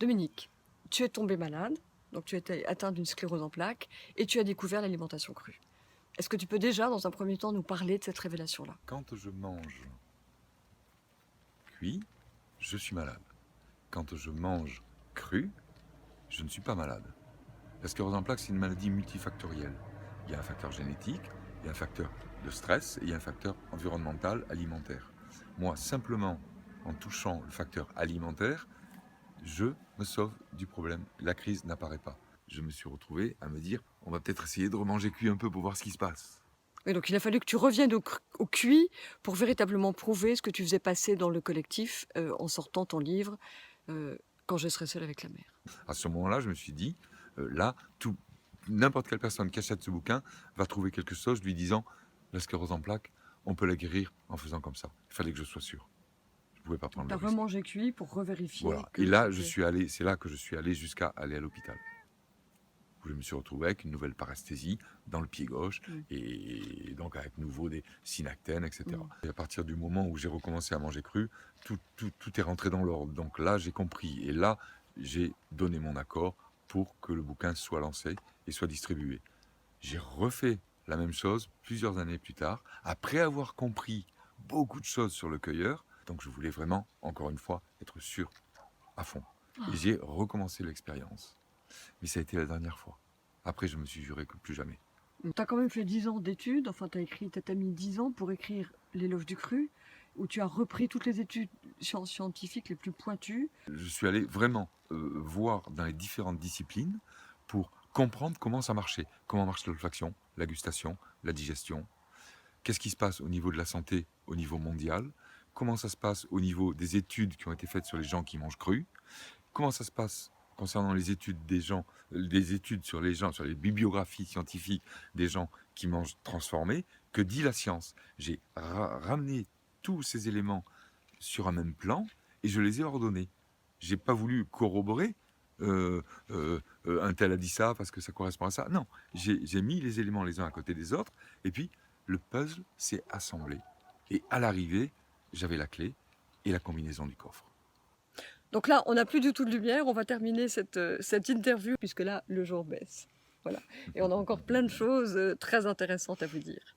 Dominique, tu es tombé malade, donc tu étais atteint d'une sclérose en plaques et tu as découvert l'alimentation crue. Est-ce que tu peux déjà, dans un premier temps, nous parler de cette révélation-là? Quand je mange cuit, je suis malade. Quand je mange cru, je ne suis pas malade. La sclérose en plaques, c'est une maladie multifactorielle. Il y a un facteur génétique, il y a un facteur de stress et il y a un facteur environnemental, alimentaire. Moi, simplement, en touchant le facteur alimentaire, je me sauve du problème. La crise n'apparaît pas. Je me suis retrouvé à me dire, on va peut-être essayer de remanger cuit un peu pour voir ce qui se passe. Oui, donc il a fallu que tu reviennes au cuit pour véritablement prouver ce que tu faisais passer dans le collectif en sortant ton livre Quand je serai seule avec la mer. À ce moment-là, je me suis dit, là, n'importe quelle personne qui achète ce bouquin va trouver quelque chose lui disant, la sclérose en plaques, on peut la guérir en faisant comme ça. Il fallait que je sois sûr. Je ne pouvais pas prendre Tu le as risque. remangé cuit pour revérifier Voilà. que Et là, c'était... c'est là que je suis allé jusqu'à aller à l'hôpital. Où je me suis retrouvé avec une nouvelle paresthésie dans le pied gauche et donc avec nouveau des synactènes, etc. Et à partir du moment où j'ai recommencé à manger cru, tout est rentré dans l'ordre. Donc là, j'ai compris. Et là, j'ai donné mon accord pour que le bouquin soit lancé et soit distribué. J'ai refait la même chose plusieurs années plus tard, après avoir compris beaucoup de choses sur le cueilleur. Donc je voulais vraiment, encore une fois, être sûr à fond. Et j'ai recommencé l'expérience. Mais ça a été la dernière fois. Après, je me suis juré que plus jamais. Tu as quand même fait 10 ans d'études, enfin t'as mis 10 ans pour écrire L'éloge du cru, où tu as repris toutes les études scientifiques les plus pointues. Je suis allé vraiment voir dans les différentes disciplines pour comprendre comment ça marchait. Comment marche l'olfaction, la gustation, la digestion. Qu'est-ce qui se passe au niveau de la santé, au niveau mondial. Comment ça se passe au niveau des études qui ont été faites sur les gens qui mangent cru. Comment ça se passe concernant les études des gens, des études sur les gens, sur les bibliographies scientifiques des gens qui mangent transformés. Que dit la science? J'ai ramené tous ces éléments sur un même plan et je les ai ordonnés. J'ai pas voulu corroborer. Un tel a dit ça parce que ça correspond à ça. Non, j'ai mis les éléments les uns à côté des autres et puis le puzzle s'est assemblé. Et à l'arrivée, j'avais la clé et la combinaison du coffre. Donc là, on n'a plus du tout de lumière, on va terminer cette interview puisque là, le jour baisse. Voilà. Et on a encore plein de choses très intéressantes à vous dire.